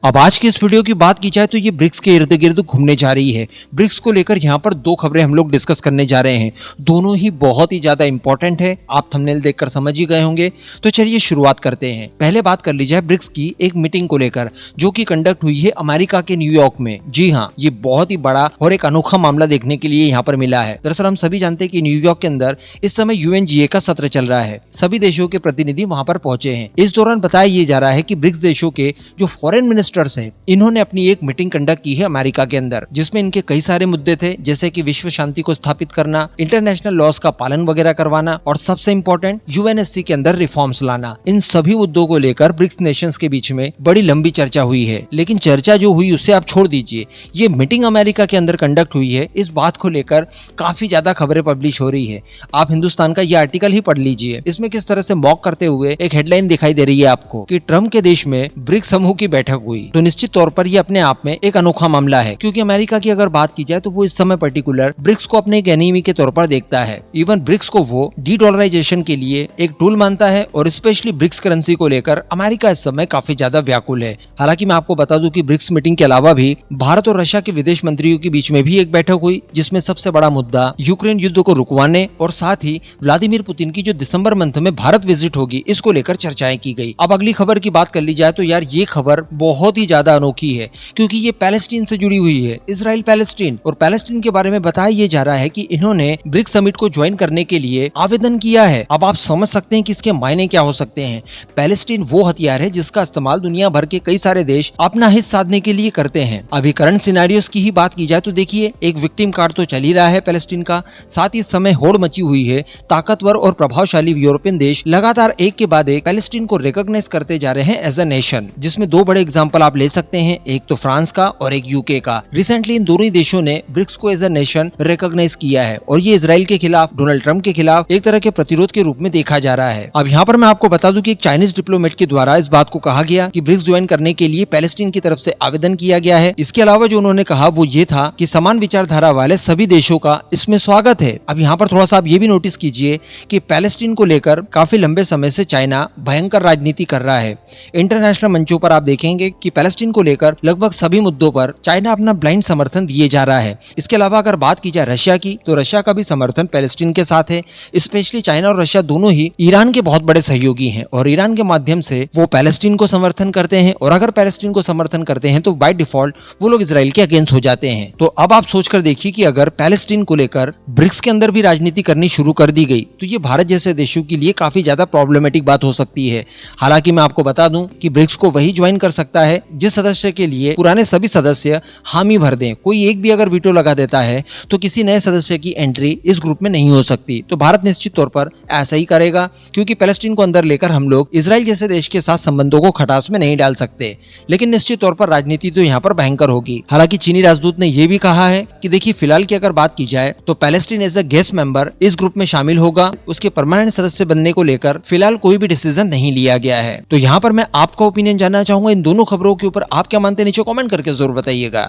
अब आज की इस वीडियो की बात की जाए तो ये ब्रिक्स के इर्द गिर्द घूमने जा रही है। ब्रिक्स को लेकर यहाँ पर दो खबरें हम लोग डिस्कस करने जा रहे हैं। दोनों ही बहुत ही ज्यादा इंपॉर्टेंट है, आप थंबनेल देखकर समझ ही गए होंगे। तो चलिए शुरुआत करते हैं। पहले बात कर ली जाए ब्रिक्स की एक मीटिंग को लेकर जो कि कंडक्ट हुई है अमेरिका के न्यूयॉर्क में। जी हाँ, ये बहुत ही बड़ा और एक अनोखा मामला देखने के लिए यहाँ पर मिला है। दरअसल हम सभी जानते हैं कि न्यूयॉर्क के अंदर इस समय UNGA का सत्र चल रहा है। सभी देशों के प्रतिनिधि वहां पर पहुंचे हैं। इस दौरान बताया ये जा रहा है कि ब्रिक्स देशों के जो फॉरेन मिनिस्टर्स हैं इन्होंने अपनी एक मीटिंग कंडक्ट की है अमेरिका के अंदर, जिसमें इनके कई सारे मुद्दे थे, जैसे कि विश्व शांति को स्थापित करना, इंटरनेशनल लॉज का पालन वगैरह करवाना और सबसे इंपॉर्टेंट UNSC के अंदर रिफॉर्म्स लाना। इन सभी मुद्दों को लेकर ब्रिक्स नेशंस के बीच में बड़ी लंबी चर्चा हुई है। लेकिन चर्चा जो हुई उससे आप छोड़ दीजिए, ये मीटिंग अमेरिका के अंदर कंडक्ट हुई है, इस बात को लेकर काफी ज्यादा खबरें पब्लिश हो रही है। आप हिंदुस्तान का ये आर्टिकल ही पढ़ लीजिए। इसमें किस तरह से मॉक करते हुए एक हेडलाइन दिखाई दे रही है आपको कि ट्रम्प के देश में ब्रिक्स समूह की बैठक हुई। तो निश्चित तौर पर ये अपने आप में एक अनोखा मामला है, क्योंकि अमेरिका की अगर बात की जाए तो वो इस समय पर्टिकुलर ब्रिक्स को अपने एक एनिमी के तौर पर देखता है। इवन ब्रिक्स को वो डी-डॉलराइजेशन के लिए एक टूल मानता है और स्पेशली ब्रिक्स करेंसी को लेकर अमेरिका इस समय काफी ज्यादा व्याकुल है। हालांकि मैं आपको बता दूं कि ब्रिक्स मीटिंग के अलावा भी भारत और रशिया के विदेश मंत्रियों के बीच में भी एक बैठक हुई, जिसमें सबसे बड़ा मुद्दा यूक्रेन युद्ध को रुकवाने और साथ ही व्लादिमीर पुतिन की जो दिसंबर मंथ में भारत विजिट होगी इसको लेकर चर्चाएं की गई। अब अगली खबर की बात कर ली जाए तो यार ये खबर बहुत ही ज्यादा अनोखी है, क्योंकि ये पैलेस्टीन से जुड़ी हुई है। इजराइल पैलेस्टीन और पैलेस्टीन के बारे में बताया ये जा रहा है कि इन्होंने ब्रिक्स समिट को ज्वाइन करने के लिए आवेदन किया है। अब आप समझ सकते हैं कि इसके मायने क्या हो सकते हैं। पैलेस्टीन वो हथियार है जिसका इस्तेमाल दुनिया भर के कई सारे देश अपना हित साधने के लिए करते हैं। अभी करंट सिनेरियोस की ही बात की जाए तो देखिए, एक विक्टिम कार्ड तो चल ही रहा है पैलेस्टीन का, साथ ही इस समय होड़ मची हुई है। ताकतवर और प्रभावशाली यूरोपियन देश लगातार एक के बाद एक पैलेस्टीन को रिकॉग्नाइज करते जा रहे हैं एज अ नेशन, जिसमें दो बड़े एग्जाम्पल आप ले सकते हैं, एक तो फ्रांस का और एक UK का। रिसेंटली इन दोनों ही देशों ने ब्रिक्स को एज अ नेशन रिकॉग्नाइज किया है और ये इजराइल के खिलाफ, डोनाल्ड ट्रंप के खिलाफ एक तरह के प्रतिरोध के रूप में देखा जा रहा है। अब यहाँ पर मैं आपको बता दूं कि एक चाइनीज डिप्लोमेट के द्वारा इस बात को कहा गया कि ब्रिक्स ज्वाइन करने के लिए पैलेस्टीन की तरफ से आवेदन किया गया है। इसके अलावा जो उन्होंने कहा वो ये था कि समान विचारधारा वाले सभी देशों का इसमें स्वागत है। अब यहाँ पर थोड़ा सा आप ये भी नोटिस कीजिए कि पैलेस्टीन को लेकर काफी लंबे समय से चाइना भयंकर राजनीति कर रहा है। इंटरनेशनल मंचों पर आप देखेंगे कि पैलेस्टीन को लेकर लगभग सभी मुद्दों पर चाइना अपना ब्लाइंड समर्थन दिए जा रहा है। इसके अलावा अगर बात की जाए रशिया की, तो रशिया का भी समर्थन पैलेस्टीन के साथ है। स्पेशली चाइना और रशिया दोनों ही ईरान के बहुत बड़े सहयोगी हैं और ईरान के माध्यम से वो पैलेस्टीन को समर्थन करते हैं, और अगर पैलेस्टीन को समर्थन करते हैं तो बाय डिफॉल्ट वो लोग इजराइल के अगेंस्ट हो जाते हैं। तो अब आप सोचकर देखिए कि अगर पैलेस्टीन को लेकर ब्रिक्स के अंदर भी राजनीति करनी शुरू कर दी गई तो ये भारत जैसे देशों के लिए काफी ज्यादा प्रॉब्लमेटिक बात हो सकती है। हालांकि मैं आपको बता दूं कि ब्रिक्स को वही ज्वाइन कर सकता है जिस सदस्य के लिए पुराने सभी सदस्य हामी भर दें। कोई एक भी अगर वीटो लगा देता है तो किसी नए सदस्य की एंट्री इस ग्रुप में नहीं हो सकती। तो भारत निश्चित तौर पर ऐसा ही करेगा, क्योंकि पैलेस्टीन को अंदर लेकर हम लोग इजराइल जैसे देश के साथ संबंधों को खटास में नहीं डाल सकते। लेकिन निश्चित तौर पर राजनीति तो यहाँ पर भयंकर होगी। हालांकि चीनी राजदूत ने यह भी कहा है कि देखिए, फिलहाल की अगर बात की जाए तो Palestine as a guest member इस ग्रुप में शामिल होगा। उसके परमानेंट सदस्य बनने को लेकर फिलहाल कोई भी डिसीजन नहीं लिया गया है। तो यहाँ पर मैं आपका ओपिनियन जानना चाहूंगा इन दोनों खबरों के ऊपर। आप क्या मानते हैं, नीचे कमेंट करके जरूर बताइएगा।